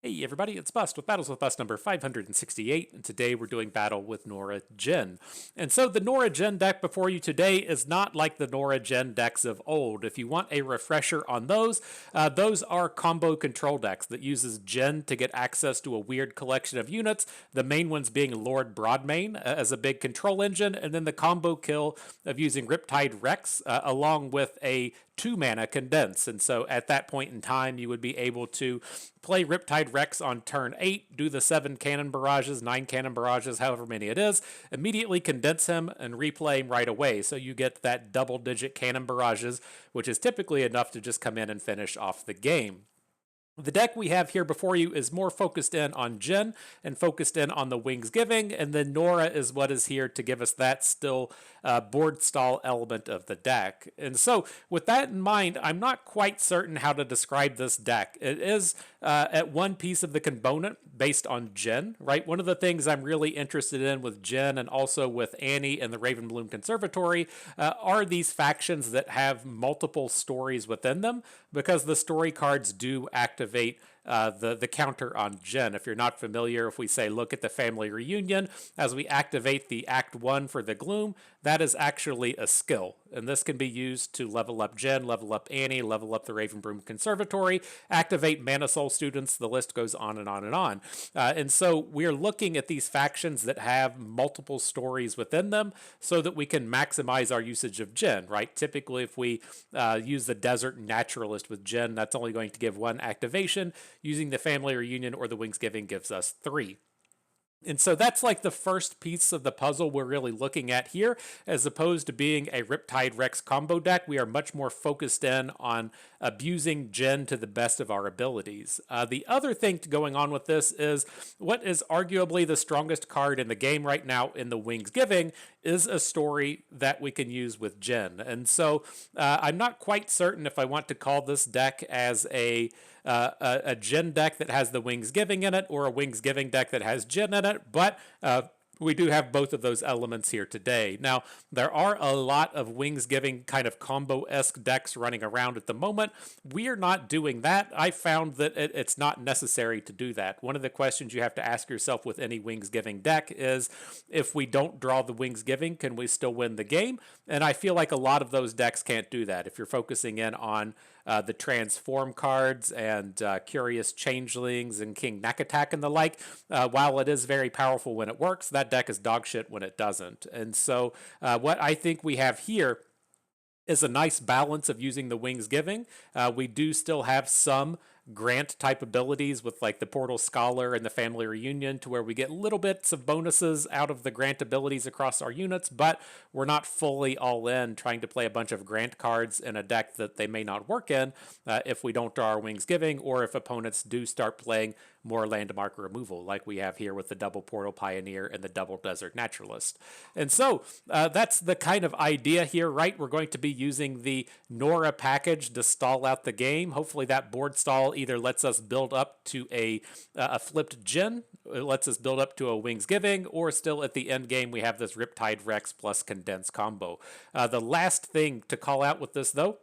Hey everybody, it's Bust with Battles with Bust number 568, and today we're doing battle with Norra Jhin. And so the Norra Jhin deck before you today is not like the Norra Jhin decks of old. If you want a refresher on those are combo control decks that uses Jhin to get access to a weird collection of units, the main ones being Lord Broadmane as a big control engine, and then the combo kill of using Riptide Rex along with a 2-mana Condense. And so at that point in time, you would be able to play Riptide Rex on turn 8, do the 7 cannon barrages, 9 cannon barrages, however many it is, immediately condense him and replay him right away. So you get that double-digit cannon barrages, which is typically enough to just come in and finish off the game. The deck we have here before you is more focused in on Jhin and focused in on the Wings Giving, and then Norra is what is here to give us that still board stall element of the deck. And so with that in mind, I'm not quite certain how to describe this deck. It is at one piece of the component based on Jhin, right? One of the things I'm really interested in with Jhin and also with Annie and the Ravenbloom Conservatory are these factions that have multiple stories within them, because the story cards do activate the counter on Jhin. If you're not familiar, if we say look at the family reunion, as we activate the Act 1 for the Gloom, that is actually a skill. And this can be used to level up Jhin, level up Annie, level up the Ravenbroom Conservatory, activate Mana Soul students, the list goes on and on and on. And so we're looking at these factions that have multiple stories within them so that we can maximize our usage of Jhin, right? Typically, if we use the Desert Naturalist with Jhin, that's only going to give 1 activation. Using the Family Reunion or the Wings Giving gives us 3. And so that's like the first piece of the puzzle we're really looking at here. As opposed to being a Riptide Rex combo deck, we are much more focused in on abusing Jhin to the best of our abilities. The other thing going on with this is what is arguably the strongest card in the game right now in the Wings Giving is a story that we can use with Jhin. And so I'm not quite certain if I want to call this deck as a Jhin deck that has the Wings Giving in it or a Wings Giving deck that has Jhin in it, but we do have both of those elements here today. Now, there are a lot of Wings Giving kind of combo-esque decks running around at the moment. We are not doing that. I found that it's not necessary to do that. One of the questions you have to ask yourself with any Wings Giving deck is, if we don't draw the Wings Giving, can we still win the game? And I feel like a lot of those decks can't do that. If you're focusing in on the Transform cards and Curious Changelings and King Nakatak and the like, while it is very powerful when it works, that deck is dog shit when it doesn't. And so what I think we have here is a nice balance of using the Wings Giving. We do still have some grant type abilities with like the Portal Scholar and the Family Reunion, to where we get little bits of bonuses out of the grant abilities across our units, but we're not fully all in trying to play a bunch of grant cards in a deck that they may not work in if we don't draw our Wings Giving, or if opponents do start playing more landmark removal like we have here with the double Portal Pioneer and the double Desert Naturalist. And so that's the kind of idea here, right? We're going to be using the Norra package to stall out the game. Hopefully that board stall either lets us build up to a flipped Jhin, it lets us build up to a Wings Giving, or still at the end game we have this Riptide Rex plus Condense combo. The last thing to call out with this though,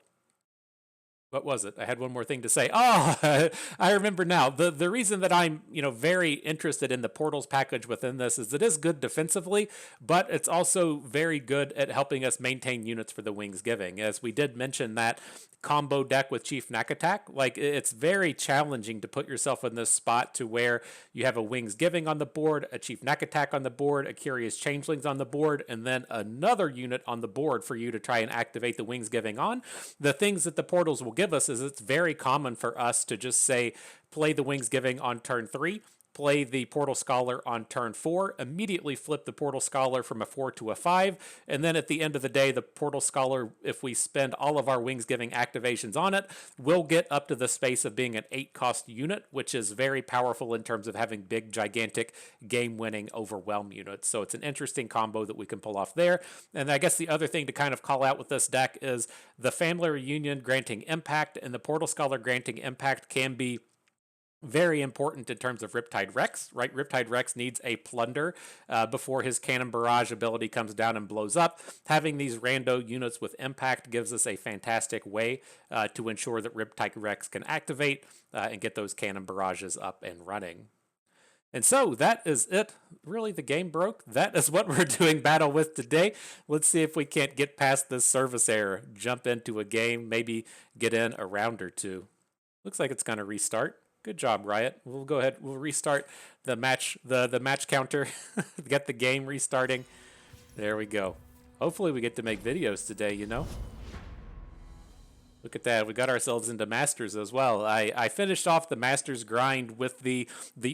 what was it? I had one more thing to say. Oh, I remember now. The reason that I'm, very interested in the Portals package within this is it is good defensively, but it's also very good at helping us maintain units for the Wings Giving. As we did mention that combo deck with Chief Nakatak, like it's very challenging to put yourself in this spot to where you have a Wings Giving on the board, a Chief Nakatak on the board, a Curious Changelings on the board, and then another unit on the board for you to try and activate the Wings Giving on. The things that the Portals will give us is it's very common for us to just say, play the Wings Giving on turn 3, play the Portal Scholar on turn 4, immediately flip the Portal Scholar from a 4 to a 5, and then at the end of the day, the Portal Scholar, if we spend all of our Wings Giving activations on it, will get up to the space of being an 8-cost unit, which is very powerful in terms of having big, gigantic, game-winning overwhelm units. So it's an interesting combo that we can pull off there. And I guess the other thing to kind of call out with this deck is the Family Reunion granting impact and the Portal Scholar granting impact can be Very important in terms of Riptide Rex, right? Riptide Rex needs a plunder before his Cannon Barrage ability comes down and blows up. Having these rando units with impact gives us a fantastic way to ensure that Riptide Rex can activate and get those Cannon Barrages up and running. And so that is it. Really, the game broke. That is what we're doing battle with today. Let's see if we can't get past this service error, jump into a game, maybe get in a round or two. Looks like it's going to restart. Good job, Riot. We'll go ahead. We'll restart the match, the match counter, get the game restarting. There we go. Hopefully we get to make videos today, you know? Look at that. We got ourselves into Masters as well. I finished off the Masters grind with the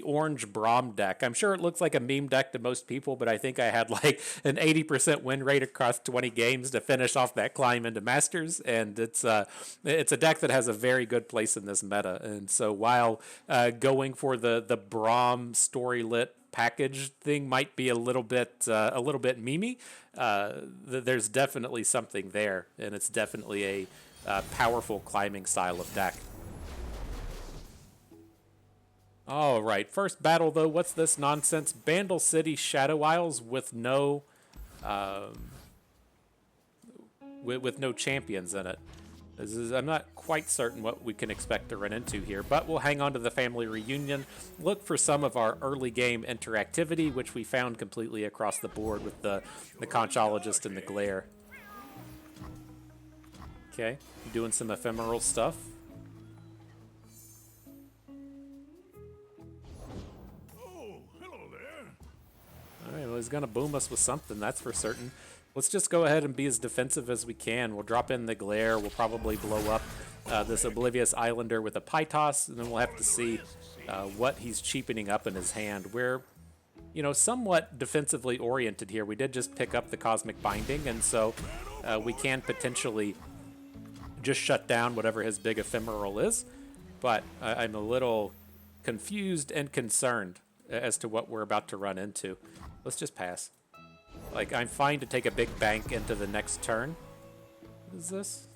orange Braum deck. I'm sure it looks like a meme deck to most people, but I think I had like an 80% win rate across 20 games to finish off that climb into Masters. And it's a deck that has a very good place in this meta. And so while going for the Braum story lit package thing might be a little bit memey, there's definitely something there, and it's definitely a powerful climbing style of deck. All right, first battle though. What's this nonsense? Bandle City Shadow Isles with no champions in it. I'm not quite certain what we can expect to run into here, but we'll hang on to the family reunion. Look for some of our early game interactivity, which we found completely across the board with the Conchologist and the Glare. Okay, doing some ephemeral stuff. Oh, hello there. All right, well, he's going to boom us with something, that's for certain. Let's just go ahead and be as defensive as we can. We'll drop in the Glare. We'll probably blow up this Oblivious Islander with a Pytos, and then we'll have to see what he's cheapening up in his hand. We're, you know, somewhat defensively oriented here. We did just pick up the Cosmic Binding, and so we can potentially just shut down whatever his big ephemeral is, but I'm a little confused and concerned as to what we're about to run into. Let's just pass. Like, I'm fine to take a big bank into the next turn. What is this?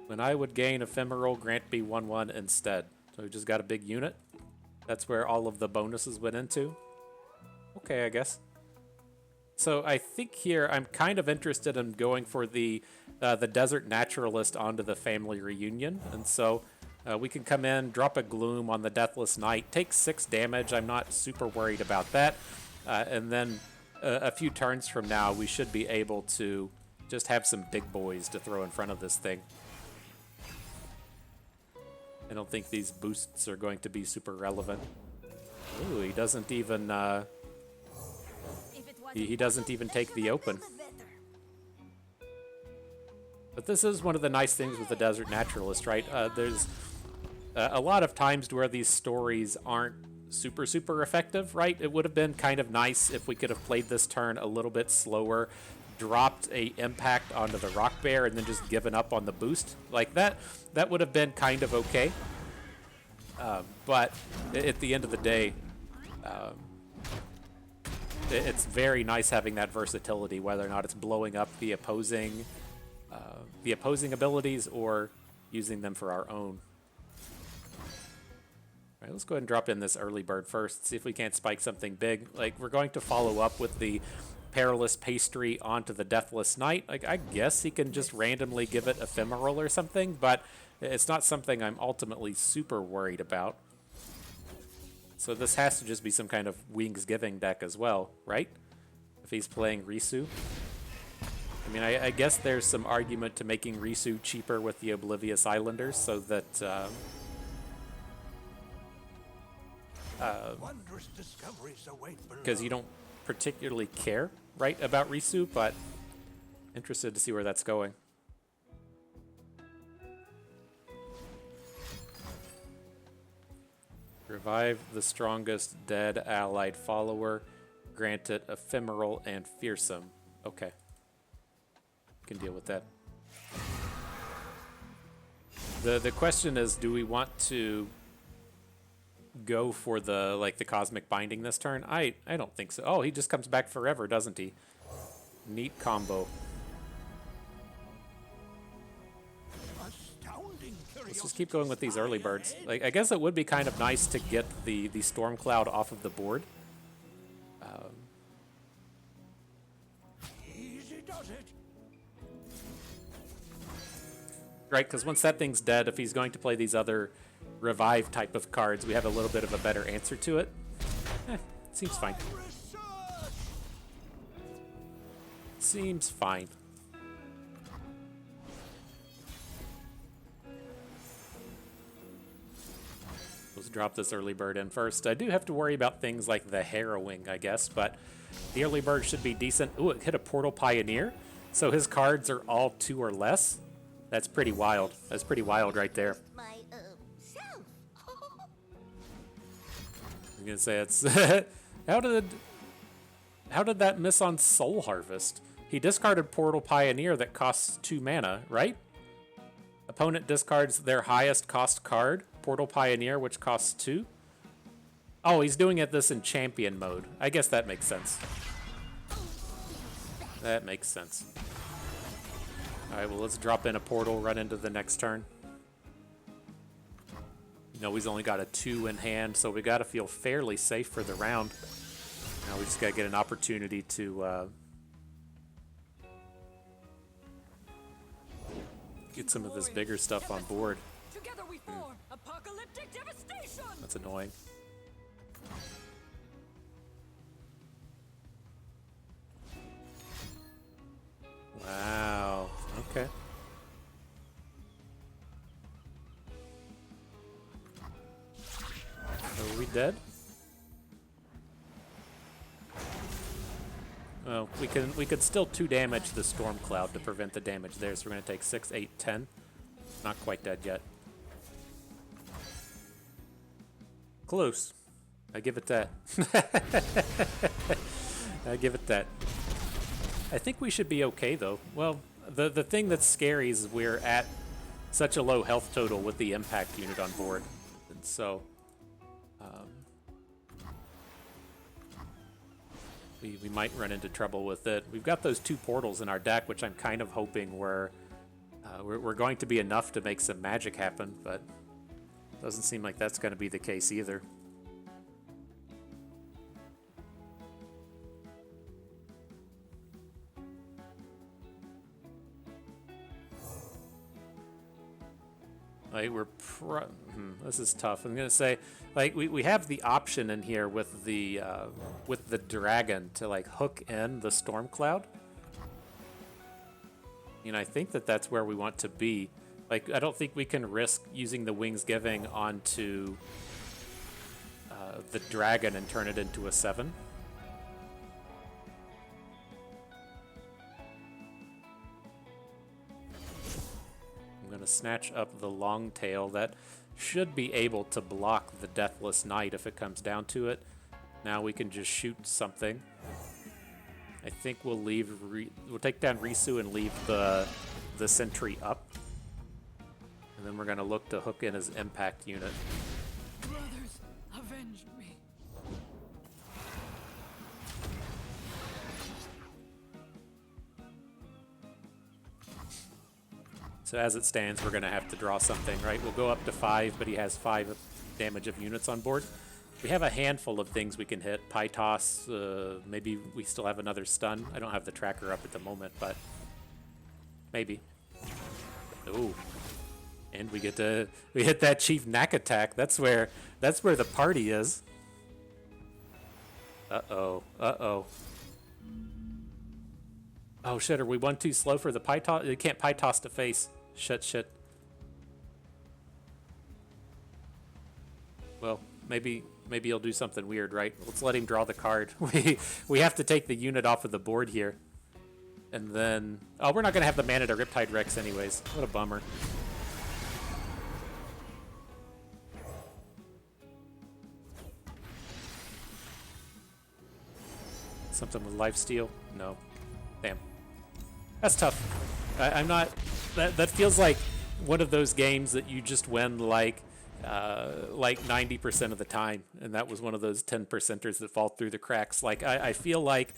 When I would gain ephemeral, grant me 1/1 instead. So we just got a big unit. That's where all of the bonuses went into. Okay, I guess. So I think here I'm kind of interested in going for the Desert Naturalist onto the family reunion. And so we can come in, drop a Gloom on the Deathless Knight, take 6 damage. I'm not super worried about that. And then a few turns from now, we should be able to just have some big boys to throw in front of this thing. I don't think these boosts are going to be super relevant. Ooh, he doesn't even he doesn't even take the open. But this is one of the nice things with the Desert Naturalist, right? There's a lot of times where these stories aren't super effective, right? It would have been kind of nice if we could have played this turn a little bit slower, dropped a impact onto the Rock Bear, and then just given up on the boost. Like that would have been kind of okay. But at the end of the day, it's very nice having that versatility, whether or not it's blowing up the opposing abilities or using them for our own. All right, let's go ahead and drop in this early bird first, see if we can't spike something big. Like, we're going to follow up with the Perilous Pastry onto the Deathless Knight. Like, I guess he can just randomly give it ephemeral or something, but it's not something I'm ultimately super worried about. So this has to just be some kind of Wings Giving deck as well, right? If he's playing Risu. I mean, I guess there's some argument to making Risu cheaper with the Oblivious Islanders so that Wondrous discoveries await below. because you don't particularly care, right, about Risu, but interested to see where that's going. Revive the strongest dead allied follower. Grant it ephemeral and fearsome. Okay. Can deal with that. The question is, do we want to go for the Cosmic Binding this turn? I don't think so. Oh, he just comes back forever, doesn't he? Neat combo. Astounding Let's just keep going with these early birds. Like, I guess it would be kind of nice to get the Storm Cloud off of the board. Easy does it. Right, because once that thing's dead, if he's going to play these other revive type of cards, we have a little bit of a better answer to it. Seems fine. Seems fine. Let's drop this early bird in first. I do have to worry about things like the harrowing, I guess, but the early bird should be decent. Ooh, it hit a Portal Pioneer, so his cards are all 2 or less. That's pretty wild. That's pretty wild right there. I'm gonna say it's how did that miss on Soul Harvest? He discarded Portal Pioneer that costs 2 mana, right? Opponent discards their highest cost card, Portal Pioneer, which costs 2. Oh, he's doing this in champion mode. I guess that makes sense. That makes sense. Alright, well, let's drop in a portal, run into the next turn. You know, he's only got a 2 in hand, so we got to feel fairly safe for the round. Now we just got to get an opportunity to get some of this bigger stuff on board. Together we form apocalyptic devastation. That's annoying. Wow. Okay. Are we dead? Well, we could still 2 damage the Storm Cloud to prevent the damage there, so we're going to take 6, 8, 10. Not quite dead yet. Close. I give it that. I give it that. I think we should be okay, though. Well, the thing that's scary is we're at such a low health total with the impact unit on board. And so... we might run into trouble with it. We've got those 2 portals in our deck, which I'm kind of hoping we're going to be enough to make some magic happen, but doesn't seem like that's going to be the case either. Like this is tough. I'm gonna say, like, we have the option in here with the dragon to like hook in the Storm Cloud. And I think that's where we want to be. Like, I don't think we can risk using the Wings Giving onto the dragon and turn it into a 7. I'm going to snatch up the long tail. That should be able to block the Deathless Knight if it comes down to it. Now we can just shoot something. I think we'll leave. We'll take down Risu and leave the sentry up, and then we're going to look to hook in his impact unit. Brothers, avenge me. So as it stands, we're going to have to draw something, right? We'll go up to 5, but he has 5 damage of units on board. We have a handful of things we can hit. Pie Toss, maybe we still have another stun. I don't have the tracker up at the moment, but maybe. Ooh. And we hit that Chief Knack attack. That's where the party is. Uh-oh. Uh-oh. Oh shit, are we 1 too slow for the Pie Toss? You can't Pie Toss to face. Shit. Well, maybe he'll do something weird, right? Let's let him draw the card. We have to take the unit off of the board here. And then... Oh, we're not going to have the mana to Riptide Rex anyways. What a bummer. Something with lifesteal? No. Damn. That's tough. I'm not... That feels like one of those games that you just win like 90% of the time, and that was one of those 10%ers that fall through the cracks. Like I feel like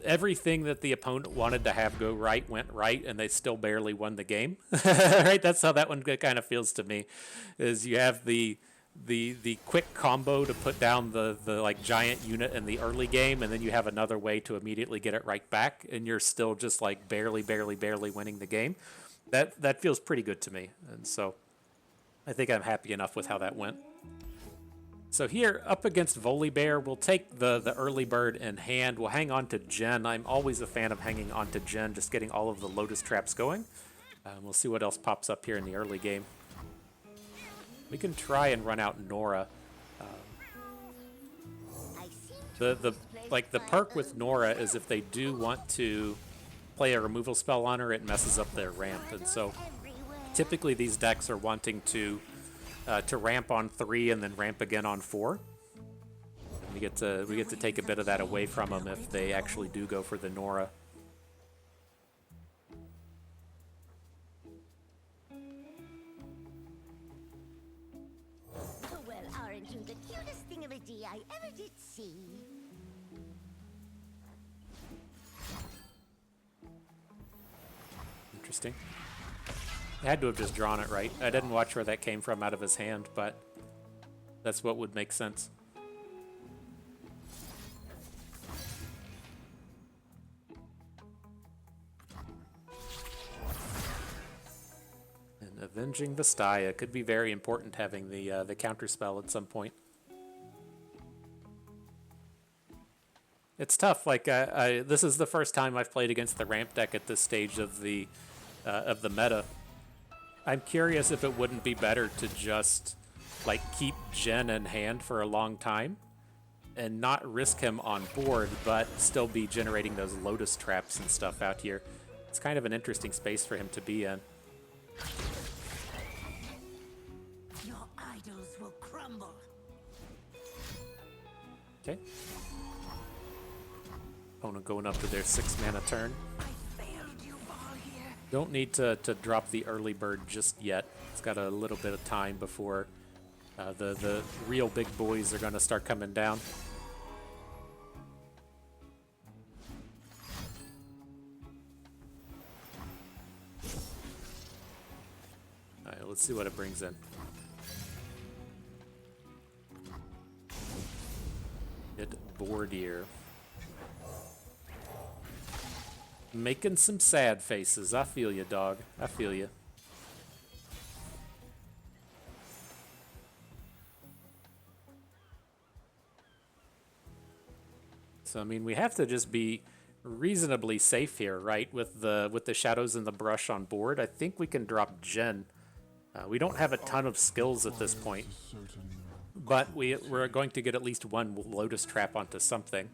everything that the opponent wanted to have go right went right, and they still barely won the game. Right? That's how that one kind of feels to me. Is you have the quick combo to put down the like giant unit in the early game, and then you have another way to immediately get it right back, and you're still just like barely winning the game. That feels pretty good to me, and so I think I'm happy enough with how that went. So here, up against Volibear, we'll take the early bird in hand. We'll hang on to Jhin. I'm always a fan of hanging on to Jhin, just getting all of the Lotus traps going. We'll see what else pops up here in the early game. We can try and run out Norra. The perk with Norra is if they do want to play a removal spell on her, it messes up their ramp, and so typically these decks are wanting to ramp on 3 and then ramp again on 4. And we get to take a bit of that away from them if they actually do go for the Norra. Well, aren't you the cutest thing of a D I ever did see? Interesting. I had to have just drawn it right. I didn't watch where that came from out of his hand, but that's what would make sense. And avenging Vastaya could be very important, having the counter spell at some point. It's tough. Like this is the first time I've played against the ramp deck at this stage of the meta. I'm curious if it wouldn't be better to just like keep Jhin in hand for a long time and not risk him on board, but still be generating those Lotus traps and stuff out here. It's kind of an interesting space for him to be in. Your idols will crumble. Okay. Opponent going up to their 6 mana turn. Don't need to drop the early bird just yet. It's got a little bit of time before the real big boys are going to start coming down. All right, let's see what it brings in. It Volibear. Making some sad faces. I feel you, dog. I feel you. So I mean, we have to just be reasonably safe here, right? With the shadows and the brush on board, I think we can drop Jhin. We don't have a ton of skills at this point, but we're going to get at least one Lotus trap onto something.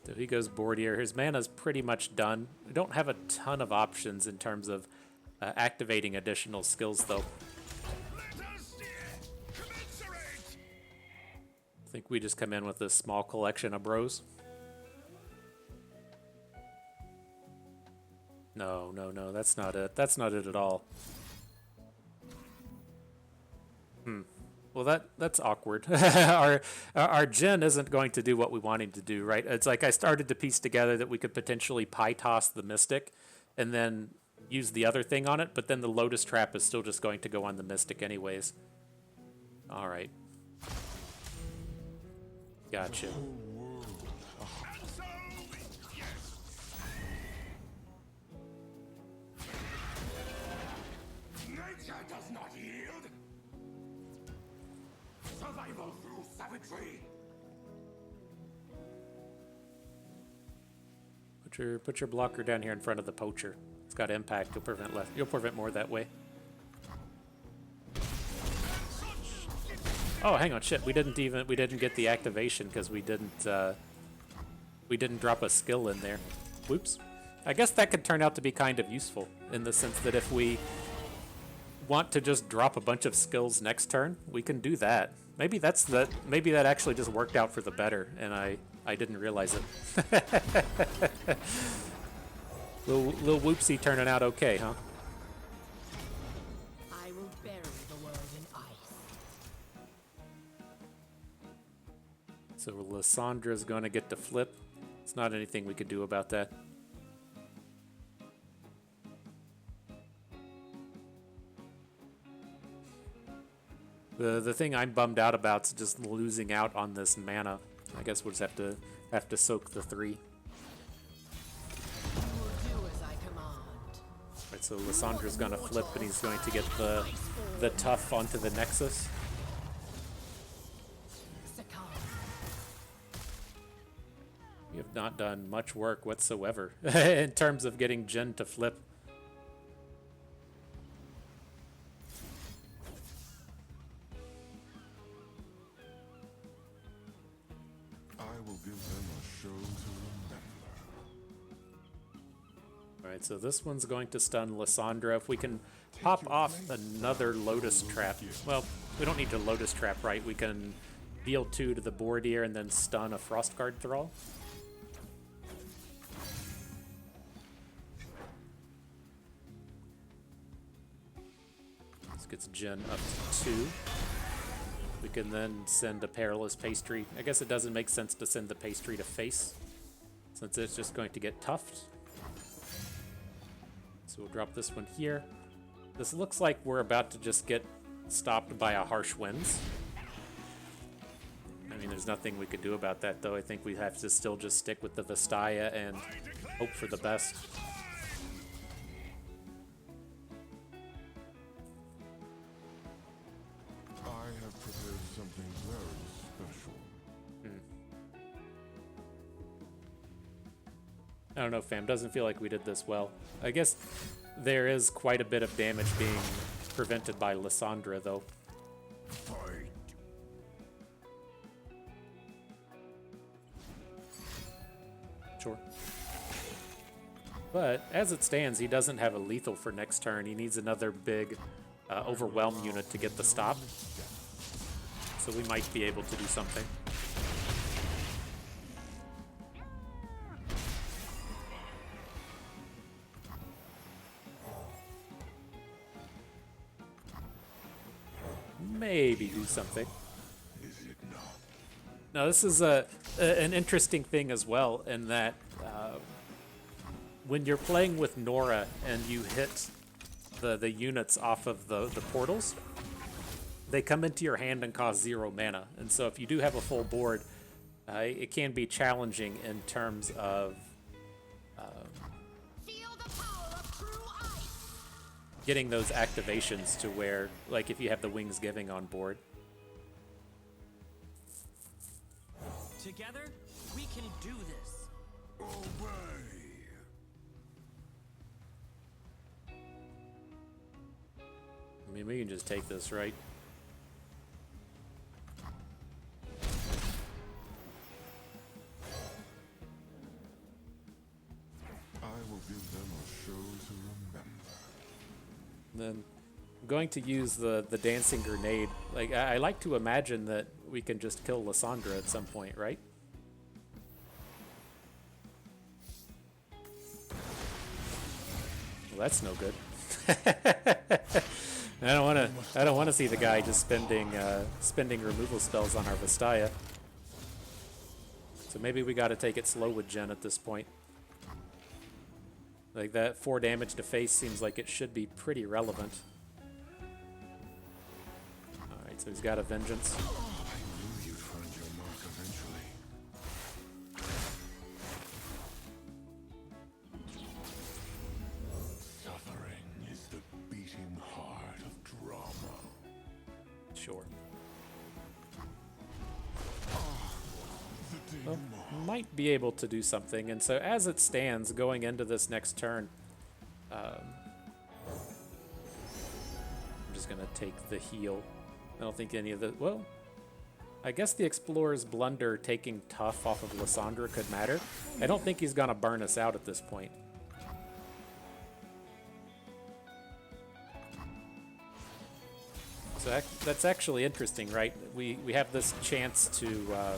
So he goes Volibear. His mana's pretty much done. We don't have a ton of options in terms of activating additional skills, though. I think we just come in with this small collection of bros. No, that's not it. That's not it at all. Well, that's awkward. our Jhin isn't going to do what we want him to do, right? It's like I started to piece together that we could potentially pie toss the Mystic and then use the other thing on it, but then the Lotus Trap is still just going to go on the Mystic anyways. All right. Gotcha. Nature does not yield. Survival through savagery. Put your blocker down here in front of the poacher. It's got impact. You'll prevent more that way. Oh, hang on, shit. We didn't get the activation because we didn't drop a skill in there. Whoops. I guess that could turn out to be kind of useful in the sense that if we want to just drop a bunch of skills next turn, we can do that. Maybe maybe that actually just worked out for the better, and I didn't realize it. Little whoopsie turning out okay, huh? I will bury the world in ice. So Lissandra's going to get to flip. It's not anything we could do about that. The thing I'm bummed out about is just losing out on this mana. I guess we'll just have to soak the 3. Right, so Lissandra's gonna flip and he's going to get the tough onto the Nexus. We have not done much work whatsoever in terms of getting Jhin to flip. Alright, so this one's going to stun Lissandra. If we can pop off another Lotus trap. Well, we don't need to Lotus trap, right? We can deal 2 to the Volibear and then stun a Frostguard Thrall. This gets Jhin up to 2. We can then send a Perilous Pastry. I guess it doesn't make sense to send the Pastry to face, since it's just going to get tuffed. So we'll drop this one here. This looks like we're about to just get stopped by a Harsh Winds. I mean, there's nothing we could do about that, though. I think we have to still just stick with the Vastaya and hope for the best. I have prepared something very special. I don't know, fam. Doesn't feel like we did this well. I guess there is quite a bit of damage being prevented by Lissandra, though. Fight. Sure. But as it stands, he doesn't have a lethal for next turn. He needs another big overwhelm unit to get the stop. So we might be able to do something. Maybe do something. Is it not? Now this is an interesting thing as well, in that when you're playing with Norra and you hit the units off of the portals, they come into your hand and cost 0 mana. And so if you do have a full board, it can be challenging in terms of getting those activations to where, like, if you have the Wings Giving on board. Together, we can do this. Obey. I mean, we can just take this, right? I will give them a show to remember. Then I'm going to use the Dancing Grenade. Like, I like to imagine that we can just kill Lissandra at some point, right? Well, that's no good. I don't want to see the guy just spending removal spells on our Vastaya. So maybe we got to take it slow with Jhin at this point. Like, that 4 damage to face seems like it should be pretty relevant. Alright, so he's got a Vengeance. I knew you'd find your mark eventually. Suffering is the beating heart of drama. Sure. The Well, denouement. might be able to do something, and so as it stands going into this next turn, I'm just gonna take the heal. I don't think any of the, well, I guess the Explorer's Blunder taking tough off of Lissandra could matter. I don't think he's gonna burn us out at this point. So that's actually interesting, right? We have this chance to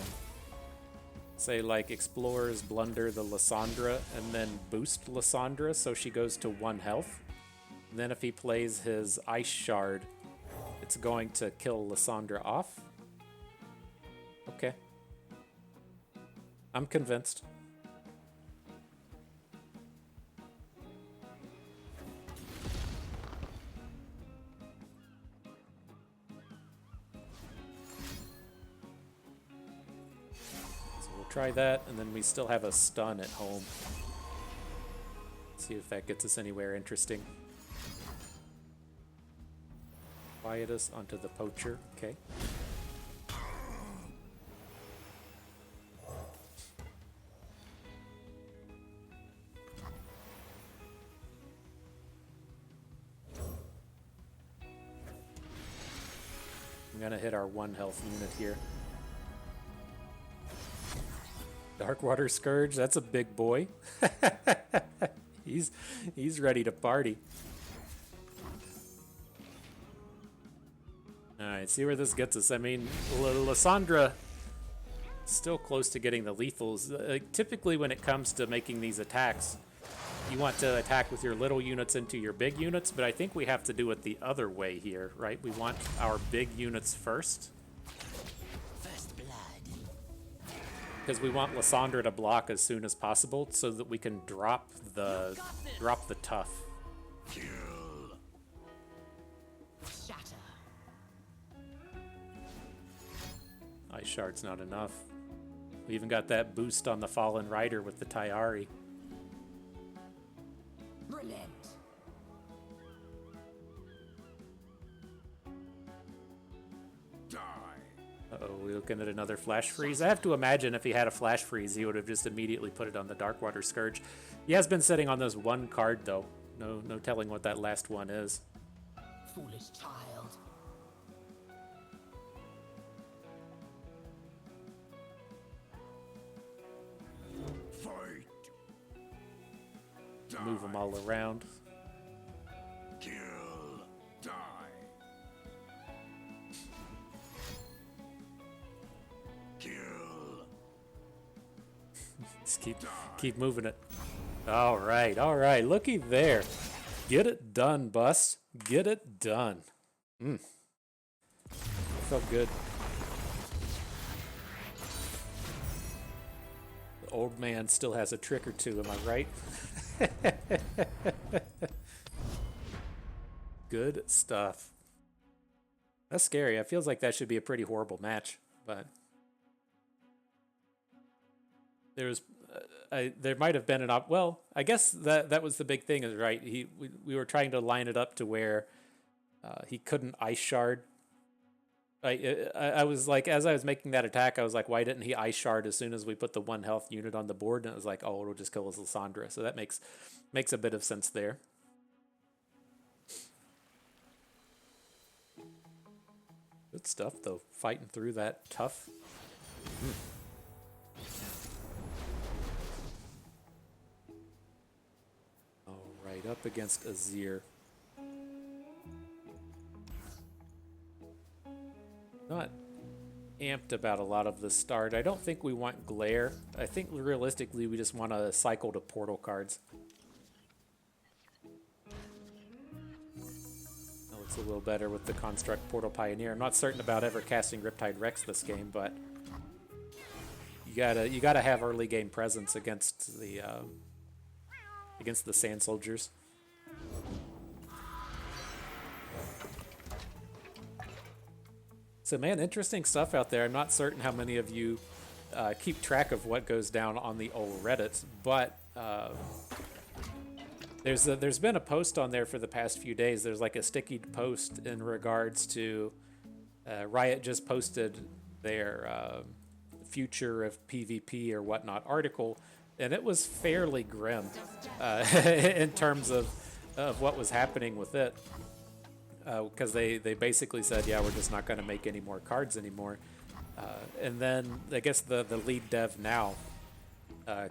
say, like, Explorer's Blunder the Lissandra and then boost Lissandra so she goes to 1 health. And then if he plays his Ice Shard, it's going to kill Lissandra off. Okay. I'm convinced. So we'll try that, and then we still have a stun at home. See if that gets us anywhere interesting. Quiet us onto the poacher. Okay. I'm gonna hit our 1 health unit here. Darkwater Scourge, that's a big boy. He's ready to party. Alright, see where this gets us. I mean, Lissandra still close to getting the lethals. Typically when it comes to making these attacks, you want to attack with your little units into your big units, but I think we have to do it the other way here, right? We want our big units first. First blood. Because we want Lissandra to block as soon as possible so that we can drop the tough. Kill. Shatter. Ice Shard's not enough. We even got that boost on the Fallen Rider with the Tyari. Relent. Die. Uh-oh, we looking at another flash freeze? I have to imagine if he had a flash freeze, he would have just immediately put it on the Darkwater Scourge. He has been sitting on this one card, though. No telling what that last one is. Foolish child. Fight. Die. Move them all around. Kill. Die. Kill. Just keep moving it. All right. Looky there. Get it done, Bus. Get it done. Felt good. The old man still has a trick or two, am I right? Good stuff. That's scary. It feels like that should be a pretty horrible match, but there might have been an well, I guess that was the big thing, is right. We were trying to line it up to where he couldn't Ice Shard. I was like, as I was making that attack, I was like, why didn't he Ice Shard as soon as we put the 1 health unit on the board? And it was like, oh, it'll just kill his Lissandra. So that makes a bit of sense there. Good stuff, though. Fighting through that tough. All right, up against Azir. Not amped about a lot of the start. I don't think we want Glare. I think realistically we just want to cycle to portal cards. That looks a little better with the Construct Portal Pioneer. I'm not certain about ever casting Riptide Rex this game, but you gotta have early game presence against the Sand Soldiers. So man, interesting stuff out there. I'm not certain how many of you keep track of what goes down on the old Reddit, but there's been a post on there for the past few days. There's like a sticky post in regards to Riot just posted their future of PvP or whatnot article, and it was fairly grim in terms of what was happening with it. Because they basically said, yeah, we're just not going to make any more cards anymore. And then I guess the lead dev now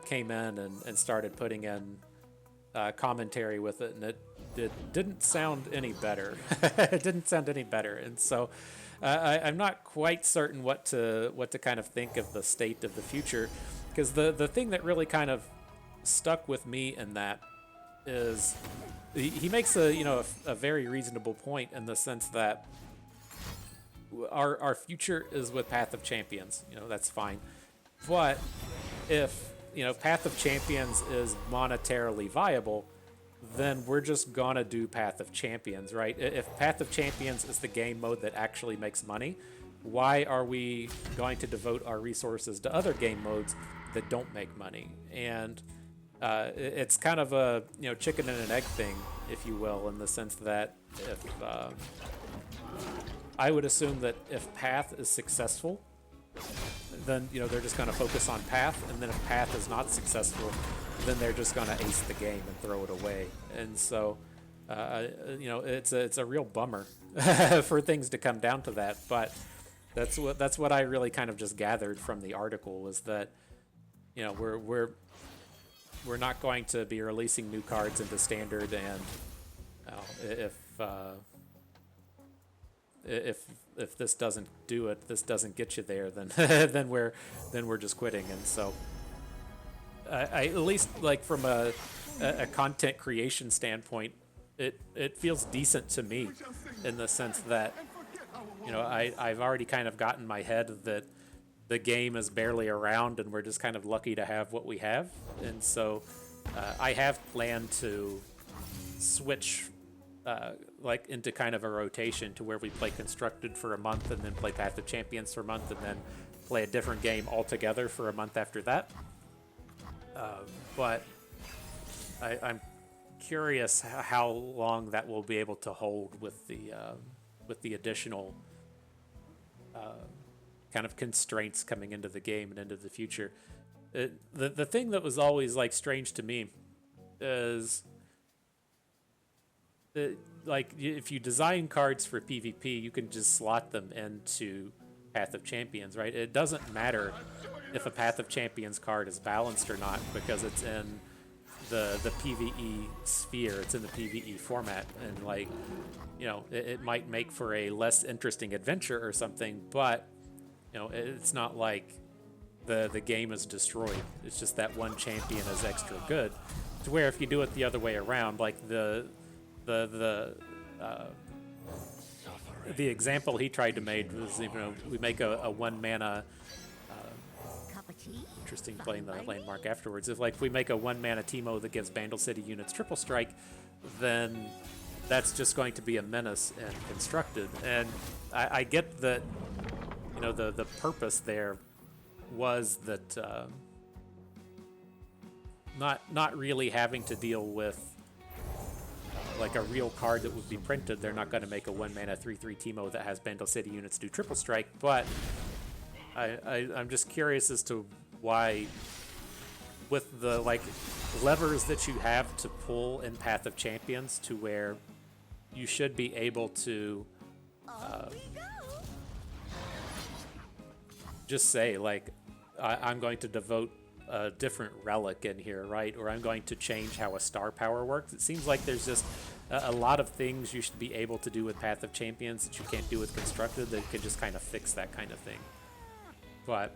came in and started putting in commentary with it, and it didn't sound any better. It didn't sound any better. And so I'm not quite certain what to kind of think of the state of the future, because the thing that really kind of stuck with me in that is he makes a very reasonable point in the sense that our future is with Path of Champions. That's fine, but if, you know, Path of Champions is monetarily viable, then we're just gonna do Path of Champions, right? If Path of Champions is the game mode that actually makes money, why are we going to devote our resources to other game modes that don't make money? And it's kind of a, you know, chicken and an egg thing, if you will, in the sense that if I would assume that if Path is successful, then, you know, they're just going to focus on Path, and then if Path is not successful, then they're just going to ace the game and throw it away. And so, you know, it's a real bummer for things to come down to that. But that's what I really kind of just gathered from the article, was that, you know, we're not going to be releasing new cards into Standard, and if this doesn't do it, this doesn't get you there, then then we're just quitting. And so I at least, like, from a content creation standpoint, it feels decent to me, in the sense that, you know, I've already kind of gotten my head that the game is barely around and we're just kind of lucky to have what we have. And so I have planned to switch like into kind of a rotation to where we play Constructed for a month and then play Path of Champions for a month and then play a different game altogether for a month after that. But I'm curious how long that will be able to hold with the additional kind of constraints coming into the game and into the future. The thing that was always, like, strange to me is like, if you design cards for PvP, you can just slot them into Path of Champions, right? It doesn't matter if a Path of Champions card is balanced or not, because it's in the PvE sphere, it's in the PvE format, and, like, you know, it might make for a less interesting adventure or something, but, you know, it's not like the game is destroyed. It's just that one champion is extra good. To where if you do it the other way around, like the example he tried to make was, you know, we make a 1 mana. Interesting, playing the landmark afterwards. If we make a 1 mana Teemo that gives Bandle City units triple strike, then that's just going to be a menace and Constructed. And I get that, you know, the purpose there was that not really having to deal with like a real card that would be printed. They're not going to make a 1 mana 3/3 Teemo that has Bandle City units do triple strike. But I'm just curious as to why, with the, like, levers that you have to pull in Path of Champions, to where you should be able to just say, like, I'm going to devote a different relic in here, right? Or I'm going to change how a star power works. It seems like there's just a lot of things you should be able to do with Path of Champions that you can't do with Constructed, that could just kind of fix that kind of thing. But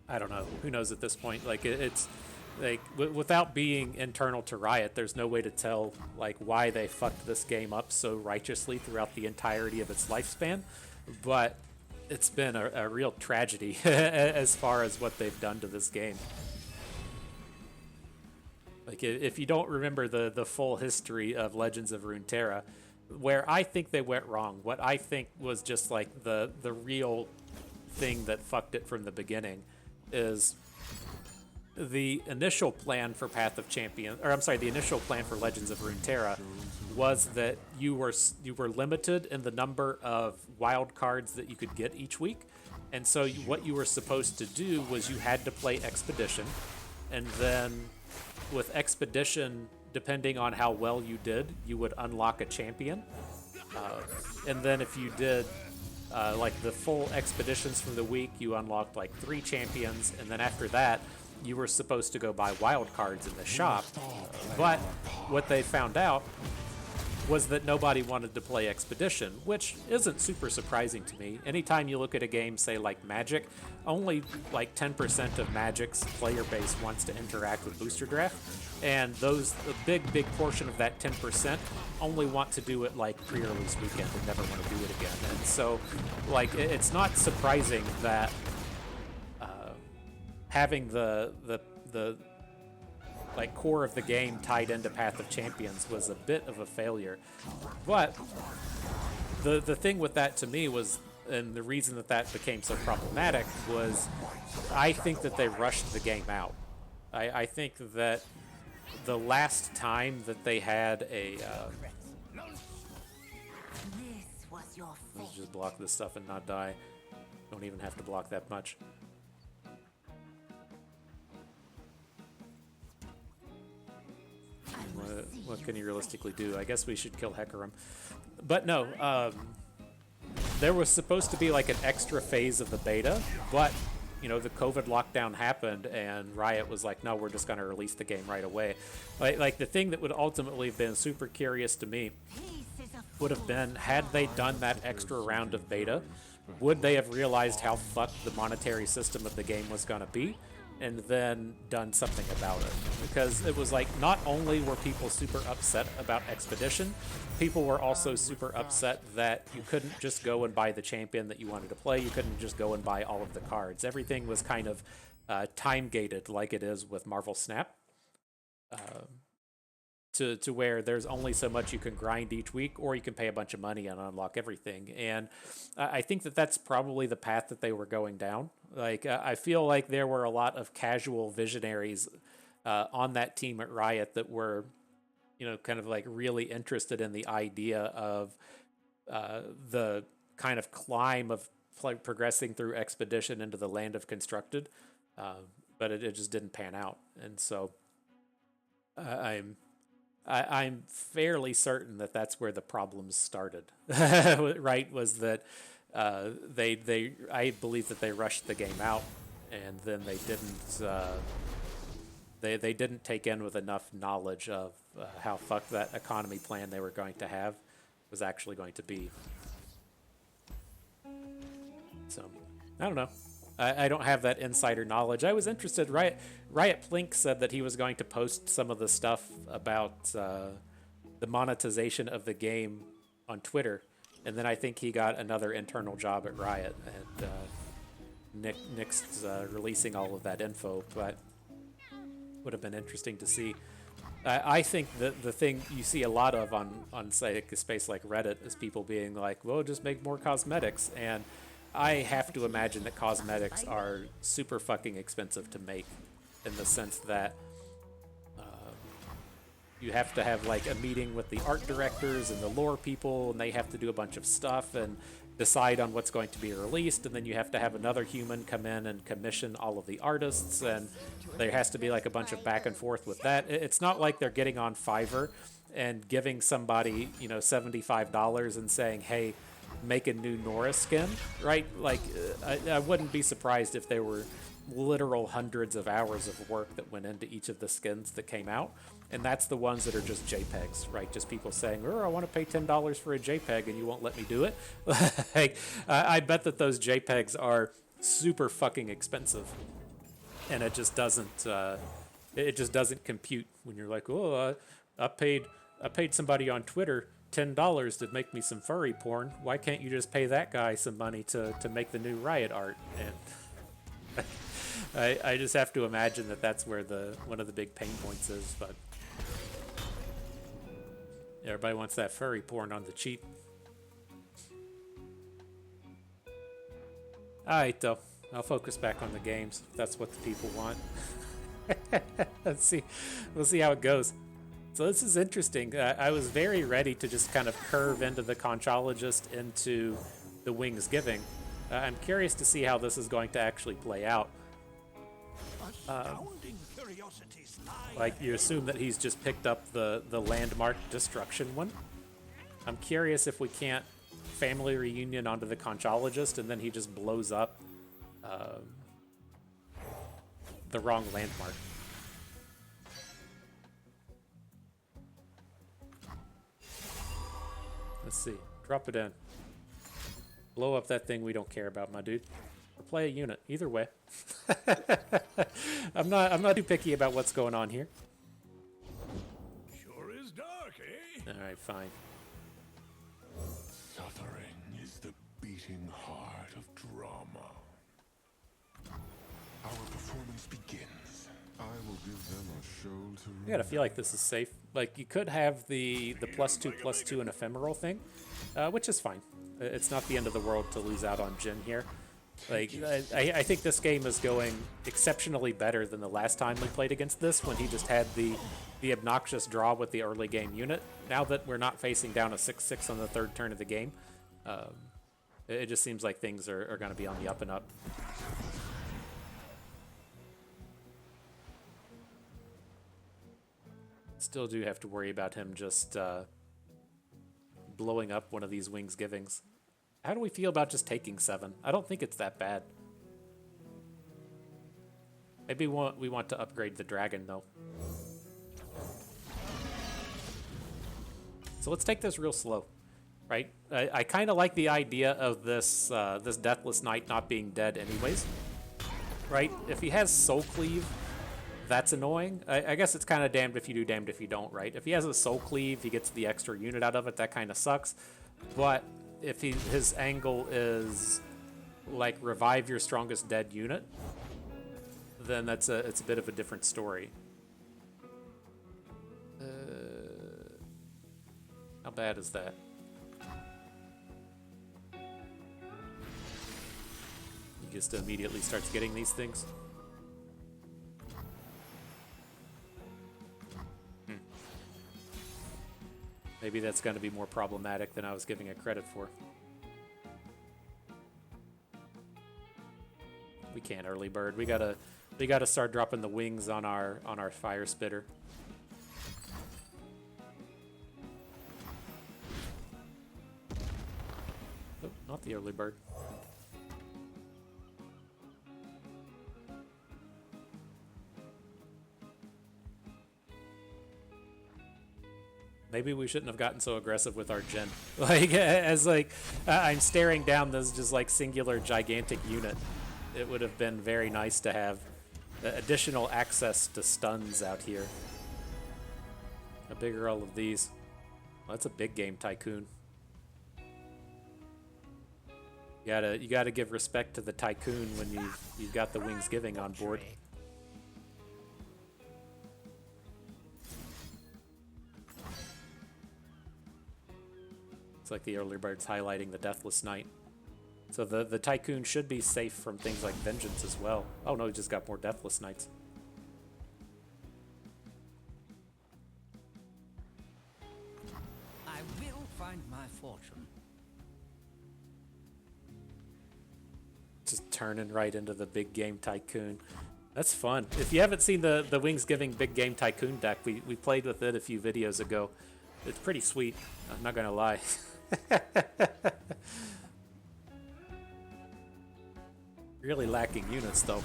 I don't know. Who knows at this point? Like, it's like, without being internal to Riot, there's no way to tell, like, why they fucked this game up so righteously throughout the entirety of its lifespan. But it's been a real tragedy as far as what they've done to this game. Like, if you don't remember the full history of Legends of Runeterra, where I think they went wrong, what I think was just, like, the real thing that fucked it from the beginning, is the initial plan for Path of Champions, or I'm sorry, the initial plan for Legends of Runeterra was that you were limited in the number of wild cards that you could get each week. And so what you were supposed to do was you had to play Expedition, and then with Expedition, depending on how well you did, you would unlock a champion. And then if you did like the full expeditions from the week, you unlocked like 3 champions, and then after that you were supposed to go buy wild cards in the shop. But what they found out was that nobody wanted to play Expedition, which isn't super surprising to me. Anytime you look at a game, say like Magic, only like 10% of Magic's player base wants to interact with Booster Draft, and a big portion of that 10% only want to do it like pre-release weekend and never want to do it again. And so, like, it's not surprising that having the like core of the game tied into Path of Champions was a bit of a failure. But the thing with that to me was, and the reason that that became so problematic was, I think that they rushed the game out. I think that the last time that they had a This was your let's fate. just block this stuff and not die. Don't even have to block that much. What can you realistically do? I guess we should kill Hecarim. But no, there was supposed to be like an extra phase of the beta, but you know, the COVID lockdown happened and Riot was like, no, we're just going to release the game right away. Like the thing that would ultimately have been super curious to me would have been, had they done that extra round of beta, would they have realized how fucked the monetary system of the game was going to be, and then done something about it? Because it was like, not only were people super upset about Expedition, people were also super upset that you couldn't just go and buy the champion that you wanted to play. You couldn't just go and buy all of the cards. Everything was kind of time gated, like it is with Marvel Snap. To where there's only so much you can grind each week, or you can pay a bunch of money and unlock everything. And I think that that's probably the path that they were going down. Like, I feel like there were a lot of casual visionaries on that team at Riot that were, you know, kind of like really interested in the idea of the kind of climb of progressing through Expedition into the land of Constructed. But it just didn't pan out. And so I'm fairly certain that that's where the problems started. Right? Was that I believe that they rushed the game out, and then they didn't take in with enough knowledge of how fucked that economy plan they were going to have was actually going to be. So I don't know. I don't have that insider knowledge. I was interested. Riot Plink said that he was going to post some of the stuff about the monetization of the game on Twitter, and then I think he got another internal job at Riot, and Nick's releasing all of that info. But would have been interesting to see. I think that the thing you see a lot of on say a space like Reddit is people being like, "Well, just make more cosmetics," and I have to imagine that cosmetics are super fucking expensive to make, in the sense that you have to have like a meeting with the art directors and the lore people, and they have to do a bunch of stuff and decide on what's going to be released, and then you have to have another human come in and commission all of the artists, and there has to be like a bunch of back and forth with that. It's not like they're getting on Fiverr and giving somebody, you know, $75 and saying, hey, make a new Norra skin, right? Like, I wouldn't be surprised if there were literal hundreds of hours of work that went into each of the skins that came out, and that's the ones that are just JPEGs, right? Just people saying, oh, I want to pay $10 for a JPEG and you won't let me do it. Like, I bet that those JPEGs are super fucking expensive, and it just doesn't compute when you're like, oh, I paid somebody on Twitter $10 to make me some furry porn. Why can't you just pay that guy some money to make the new Riot art? And I just have to imagine that that's where one of the big pain points is. But everybody wants that furry porn on the cheap. Alright, though. I'll focus back on the games. If that's what the people want. Let's see. We'll see how it goes. So this is interesting. I was very ready to just kind of curve into the Conchologist, into the Wings Giving. I'm curious to see how this is going to actually play out. Like, you assume that he's just picked up the landmark destruction one. I'm curious if we can't family reunion onto the Conchologist and then he just blows up the wrong landmark. Let's see. Drop it in. Blow up that thing we don't care about, my dude. Or play a unit. Either way. I'm not too picky about what's going on here. Sure is dark, eh? Alright, fine. Suffering is the beating heart of drama. Our performance begins. I will give them a show to I gotta feel like this is safe. Like, you could have the +2/+2 and ephemeral thing, which is fine. It's not the end of the world to lose out on Jhin here. Like, I think this game is going exceptionally better than the last time we played against this, when he just had the obnoxious draw with the early game unit. Now that we're not facing down a 6/6 on the third turn of the game, it just seems like things are going to be on the up and up. Still do have to worry about him just blowing up one of these Wings Givings. How do we feel about just taking 7? I don't think it's that bad. Maybe we want to upgrade the dragon, though. So let's take this real slow, right? I kind of like the idea of this this Deathless Knight not being dead anyways, right? If he has Soul Cleave, that's annoying. I guess it's kind of damned if you do, damned if you don't, right? If he has a Soul Cleave, he gets the extra unit out of it, that kind of sucks. But if his angle is like revive your strongest dead unit, then it's a bit of a different story. How bad is that? He just immediately starts getting these things. Maybe that's going to be more problematic than I was giving it credit for. We can't early bird. We gotta start dropping the wings on our fire spitter. Oh, not the early bird. Maybe we shouldn't have gotten so aggressive with our Jhin. I'm staring down this just like singular gigantic unit. It would have been very nice to have additional access to stuns out here. A bigger roll of these. Well, that's a big game tycoon. You gotta give respect to the tycoon when you've got the Wings Giving on board. It's like the early bird's highlighting the Deathless Knight. So the Tycoon should be safe from things like Vengeance as well. Oh no, he just got more Deathless Knights. I will find my fortune. Just turning right into the big game Tycoon. That's fun. If you haven't seen the Wings Giving big game Tycoon deck, we played with it a few videos ago. It's pretty sweet, I'm not gonna lie. Really lacking units though.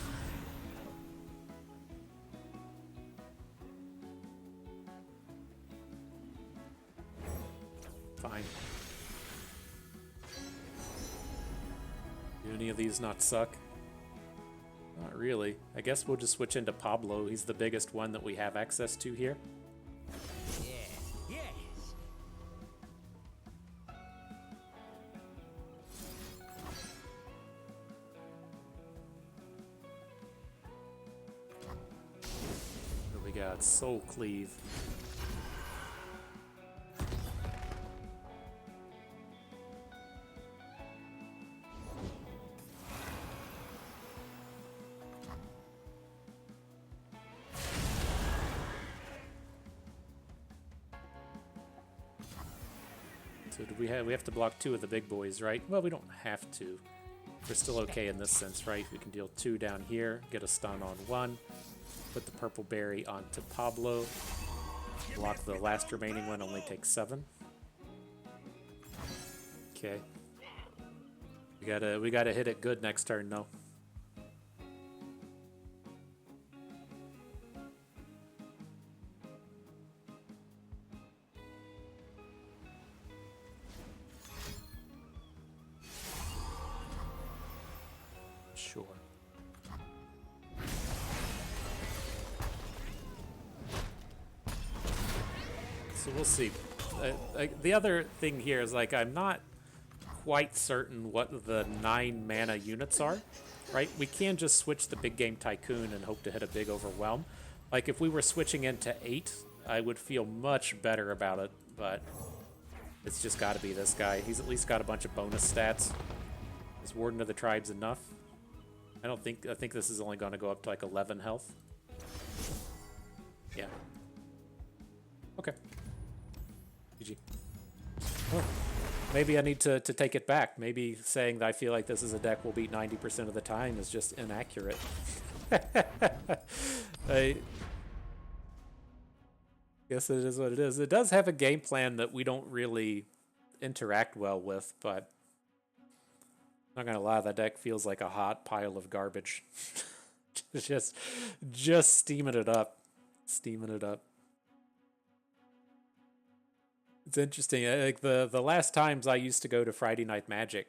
Fine. Do any of these not suck? Not really. I guess we'll just switch into Pablo. He's the biggest one that we have access to here. Soul Cleave. So do we have to block 2 of the big boys, right? Well, we don't have to. We're still okay in this sense, right? We can deal 2 down here, get a stun on 1. Put the purple berry onto Pablo. Block the last remaining one, only takes 7. Okay. We gotta hit it good next turn though. Sure. So we'll see. The other thing here is, like, I'm not quite certain what the 9 mana units are. right? We can just switch the big game Tycoon and hope to hit a big overwhelm. Like if we were switching into 8, I would feel much better about it, but it's just got to be this guy. He's at least got a bunch of bonus stats. Is Warden of the Tribes enough? I think this is only going to go up to like 11 health. Yeah. Okay. GG. Oh. Maybe I need to take it back. Maybe saying that I feel like this is a deck will beat 90% of the time is just inaccurate. I guess it is what it is. It does have a game plan that we don't really interact well with, but I'm not gonna lie, that deck feels like a hot pile of garbage. just steaming it up. Steaming it up. It's interesting. Like the last times I used to go to Friday Night Magic,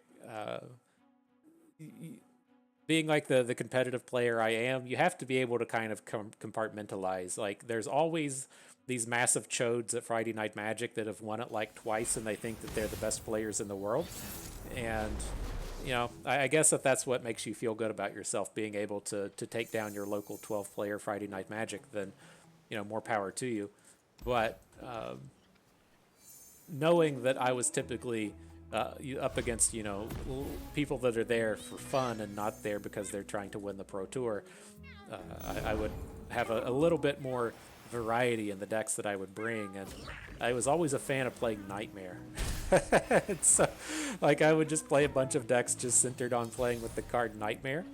being like the competitive player I am, you have to be able to kind of compartmentalize. Like there's always these massive chodes at Friday Night Magic that have won it like twice and they think that they're the best players in the world. And, you know, I guess that's what makes you feel good about yourself, being able to take down your local 12-player Friday Night Magic, then, you know, more power to you. But knowing that I was typically up against, you know, people that are there for fun and not there because they're trying to win the Pro Tour, I would have a little bit more variety in the decks that I would bring. And I was always a fan of playing Nightmare. So, like, I would just play a bunch of decks just centered on playing with the card Nightmare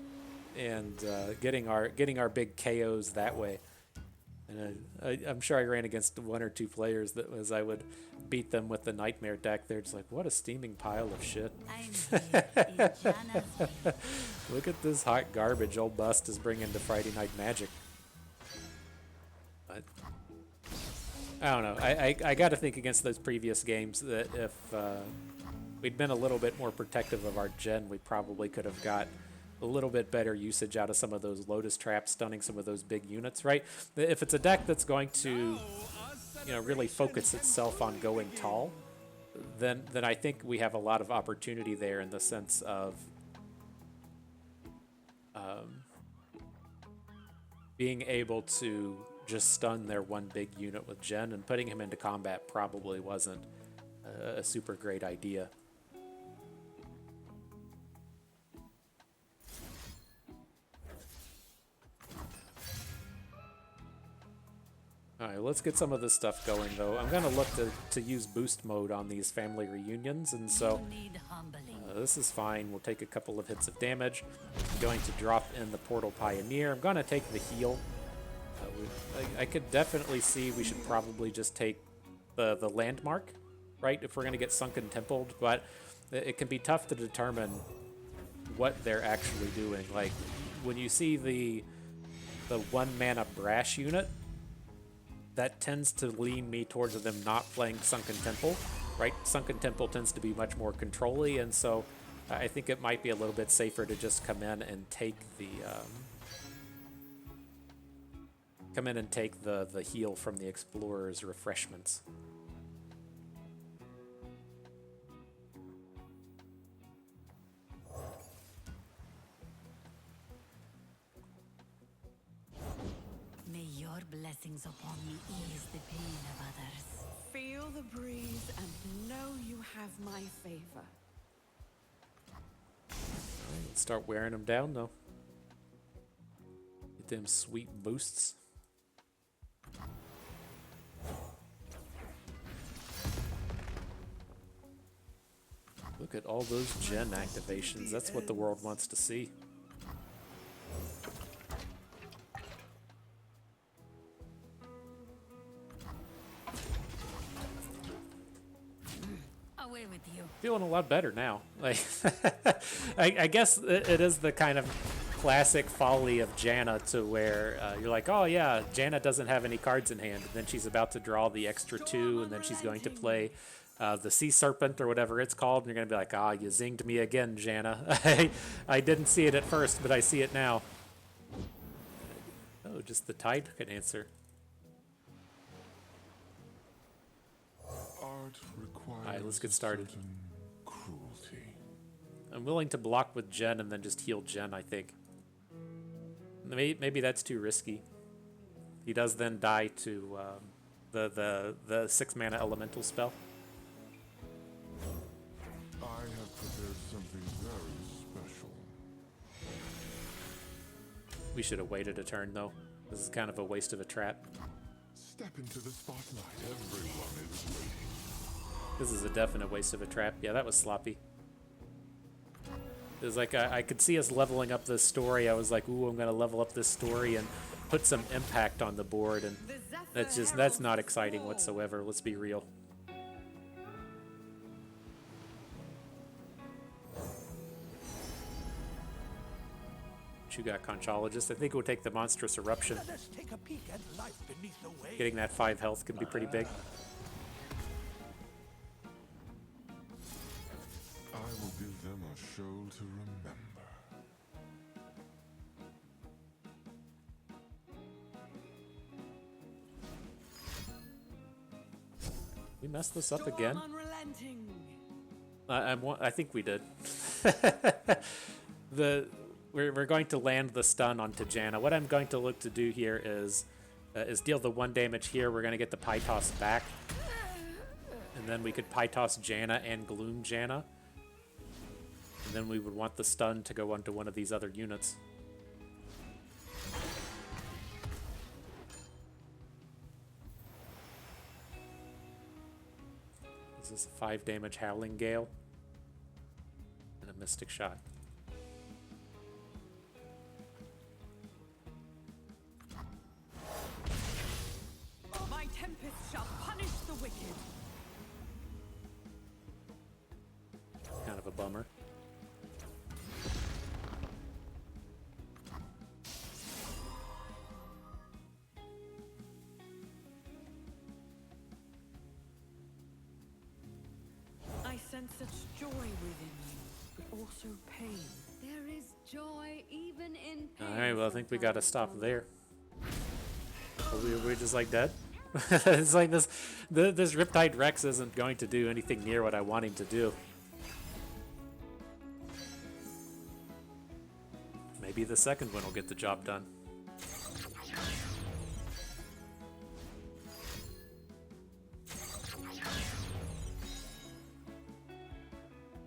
and getting our big KOs that way. And I'm sure I ran against 1 or 2 players that was I would beat them with the Nightmare deck. They're just like, what a steaming pile of shit. Look at this hot garbage old Bust is bringing to Friday Night Magic. But I don't know. I got to think against those previous games that if we'd been a little bit more protective of our Jhin, we probably could have got a little bit better usage out of some of those Lotus traps, stunning some of those big units, right? If it's a deck that's going to, you know, really focus itself on going tall, then I think we have a lot of opportunity there in the sense of being able to just stun their one big unit with Jhin, and putting him into combat probably wasn't a super great idea. Alright, let's get some of this stuff going, though. I'm going to look to use boost mode on these family reunions, and so this is fine. We'll take a couple of hits of damage. I'm going to drop in the Portal Pioneer. I'm going to take the heal. I could definitely see we should probably just take the landmark, right, if we're going to get Sunken Templed, but it can be tough to determine what they're actually doing. Like, when you see the 1-mana Brash unit, that tends to lean me towards them not playing Sunken Temple, right? Sunken Temple tends to be much more control-y, and so I think it might be a little bit safer to just come in and take the heal from the Explorer's refreshments. Blessings upon me ease the pain of others. Feel the breeze and know you have my favor. Let's start wearing them down, though. Get them sweet boosts. Look at all those Jhin activations. That's what the world wants to see. Feeling a lot better now. Like, I guess it is the kind of classic folly of Janna to where you're like, oh yeah, Janna doesn't have any cards in hand, and then she's about to draw the extra 2, and then she's going to play the Sea Serpent or whatever it's called, and you're going to be like, ah, you zinged me again, Janna. I didn't see it at first, but I see it now. Oh, just the Tide could answer. Art requires Alright, let's get started. cruelty. I'm willing to block with Jhin and then just heal Jhin, I think. Maybe that's too risky. He does then die to the 6 mana elemental spell. I have prepared something very special. We should have waited a turn, though. This is kind of a waste of a trap. Step into the spotlight. Everyone is waiting. This is a definite waste of a trap. Yeah, that was sloppy. It was like I could see us leveling up this story. I was like, ooh, I'm going to level up this story and put some impact on the board. And that's not exciting whatsoever. Let's be real. You got Conchologist. I think it would take the Monstrous Eruption. Let's take a peek at life beneath the waves. Getting that 5 health can be pretty big. I will give them a show to remember. We messed this up again. Unrelenting. I think we did. We're going to land the stun onto Janna. What I'm going to look to do here is deal the 1 damage here. We're going to get the Pytos back. And then we could Pytos Janna and Gloom Janna. And then we would want the stun to go onto one of these other units. This is a 5 damage Howling Gale. And a Mystic Shot. My tempest shall punish the wicked. Kind of a bummer. I sense such joy within you, but also pain. There is joy even in pain. Alright, well I think we gotta stop there. We're just like dead? It's like this Riptide Rex isn't going to do anything near what I want him to do. Maybe the second one will get the job done.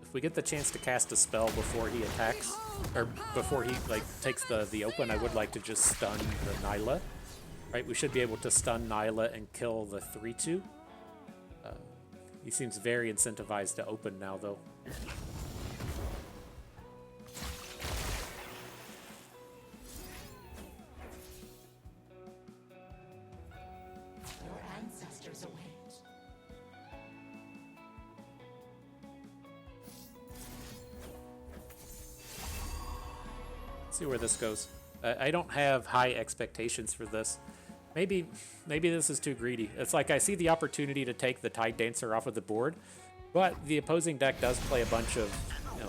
If we get the chance to cast a spell before he attacks, or before he like takes the open, I would like to just stun the Nilah. Right, we should be able to stun Nilah and kill the 3/2. He seems very incentivized to open now, though. Your ancestors await. Let's see where this goes. I don't have high expectations for this. Maybe this is too greedy. It's like I see the opportunity to take the Tide Dancer off of the board, but the opposing deck does play a bunch of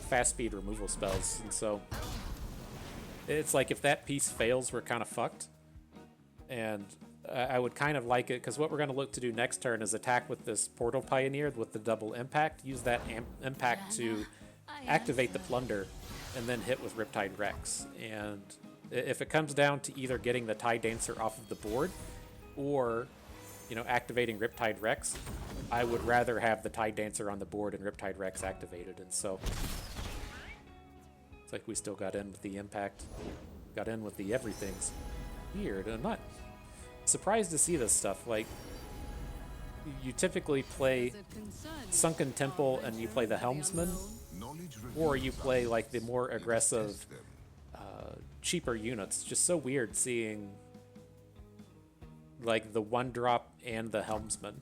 fast speed removal spells, and so it's like if that piece fails, we're kind of fucked. And I would kind of like it, because what we're going to look to do next turn is attack with this Portal Pioneer with the double impact, use that impact to activate the Plunder, and then hit with Riptide Rex. And if it comes down to either getting the Tide Dancer off of the board or, activating Riptide Rex, I would rather have the Tide Dancer on the board and Riptide Rex activated. And so it's like we still got in with the impact, got in with the everything's. Weird. I'm not surprised to see this stuff. Like, you typically play Sunken Temple and you play the Helmsman, or you play like the more aggressive cheaper units. Just so weird seeing like the 1-drop and the Helmsman.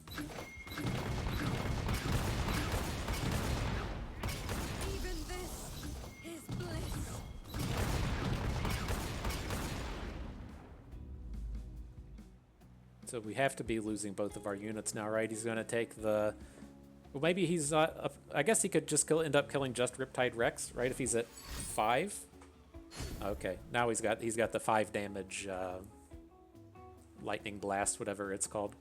Even this is bliss. So we have to be losing both of our units now, right? He's going to take the... Well, maybe he's not... I guess he could just end up killing just Riptide Rex, right? If he's at 5? Okay, now he's got the 5 damage lightning blast, whatever it's called.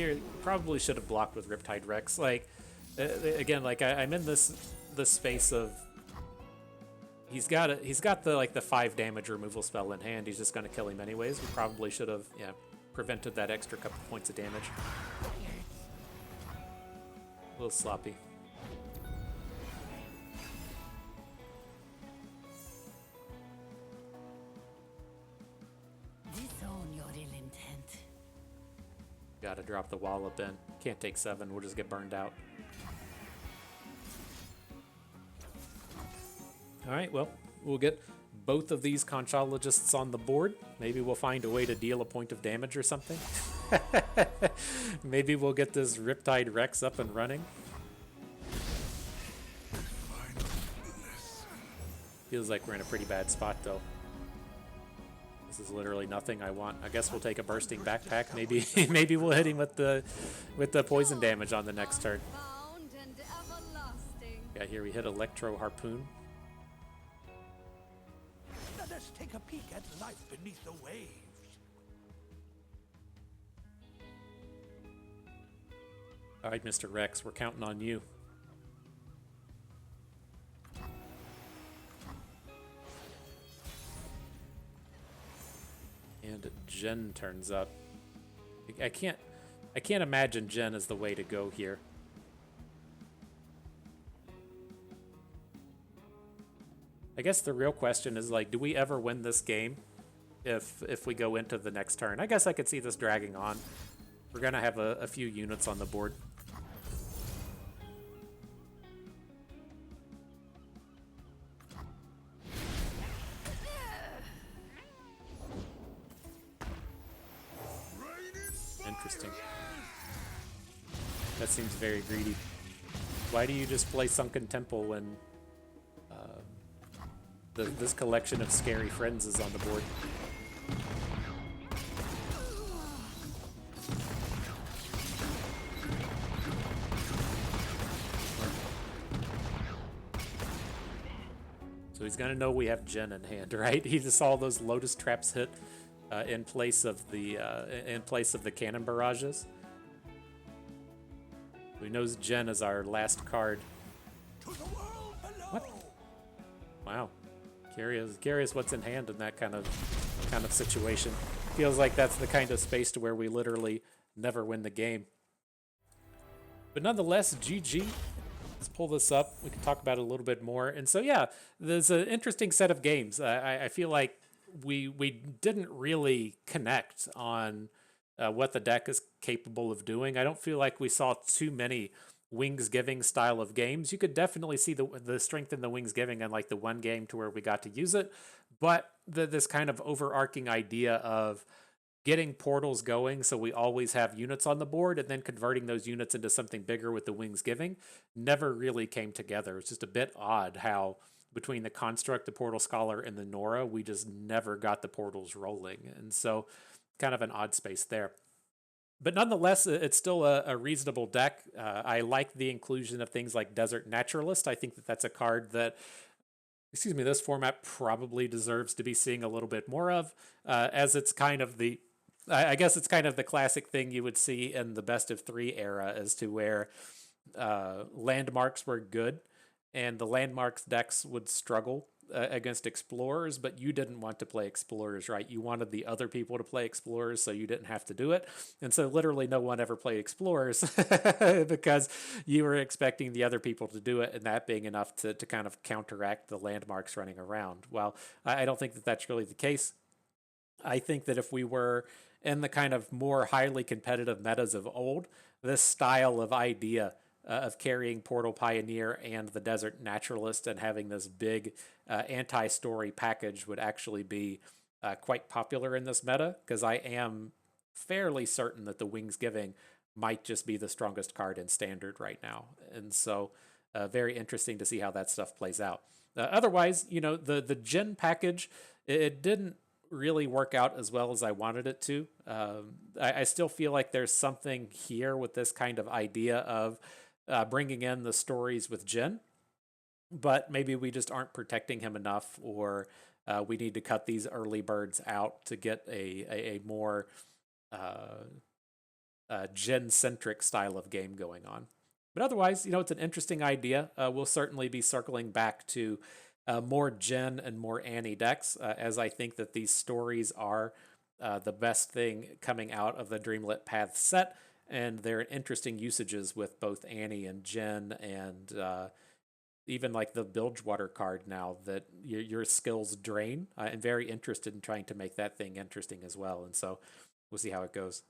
here probably should have blocked with Riptide Rex. Like, again, like I'm in this space of he's got the like the 5 damage removal spell in hand. He's just gonna kill him anyways. We probably should have prevented that extra couple points of damage. A little sloppy. Disown your ill intent. Gotta drop the wallop in. Can't take 7. We'll just get burned out. Alright, well, we'll get both of these Conchologists on the board. Maybe we'll find a way to deal a point of damage or something. Maybe we'll get this Riptide Rex up and running. Feels like we're in a pretty bad spot, though. This is literally nothing I want. I guess we'll take a bursting backpack. Maybe maybe we'll hit him with the poison damage on the next turn. Bound and everlasting. Yeah, here we hit Electro Harpoon. Let us take a peek at life beneath the waves. All right, Mr. Rex, we're counting on you. And Jhin turns up. I can't imagine Jhin is the way to go here. I guess the real question is, like, do we ever win this game if we go into the next turn? I guess I could see this dragging on. We're gonna have a few units on the board. Interesting. That seems very greedy. Why do you just play Sunken Temple when this collection of scary friends is on the board? So he's gonna know we have Jhin in hand, right? He just saw those Lotus traps hit in place of the cannon barrages. He knows Jhin is our last card. What? Wow. Curious what's in hand in that kind of situation. Feels like that's the kind of space to where we literally never win the game. But nonetheless, GG. Let's pull this up. We can talk about it a little bit more. And so yeah, there's an interesting set of games. I feel like we didn't really connect on what the deck is capable of doing. I don't feel like we saw too many Wings Giving style of games. You could definitely see the strength in the Wings Giving in like the one game to where we got to use it, but this kind of overarching idea of getting portals going so we always have units on the board and then converting those units into something bigger with the Wings Giving never really came together. It's just a bit odd how between the Construct, the Portal Scholar, and the Norra, we just never got the portals rolling. And so kind of an odd space there. But nonetheless, it's still a reasonable deck. I like the inclusion of things like Desert Naturalist. I think that that's a card that, this format probably deserves to be seeing a little bit more of, as it's kind of I guess it's kind of the classic thing you would see in the best of 3 era as to where landmarks were good and the landmarks decks would struggle against explorers, but you didn't want to play explorers, right? You wanted the other people to play explorers so you didn't have to do it. And so literally no one ever played explorers because you were expecting the other people to do it, and that being enough to kind of counteract the landmarks running around. Well, I don't think that that's really the case. I think that if we were in the kind of more highly competitive metas of old, this style of idea of carrying Portal Pioneer and the Desert Naturalist and having this big anti-story package would actually be quite popular in this meta, because I am fairly certain that the Wings Giving might just be the strongest card in Standard right now. And so very interesting to see how that stuff plays out. Otherwise, the Jhin package, it didn't really work out as well as I wanted it to. I still feel like there's something here with this kind of idea of bringing in the stories with Jhin, but maybe we just aren't protecting him enough, or we need to cut these early birds out to get a more Jhin-centric style of game going on. But otherwise, it's an interesting idea. We'll certainly be circling back to more Jhin and more Annie decks, as I think that these stories are the best thing coming out of the Dreamlit Path set, and they're interesting usages with both Annie and Jhin, and even like the Bilgewater card now that your skills drain. I'm very interested in trying to make that thing interesting as well, and so we'll see how it goes.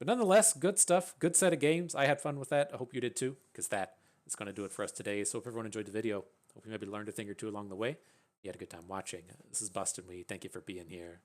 But nonetheless, good stuff, good set of games. I had fun with that. I hope you did too, because that is going to do it for us today. So if everyone enjoyed the video, hope you maybe learned a thing or two along the way. You had a good time watching. This is Bustin' We. Thank you for being here.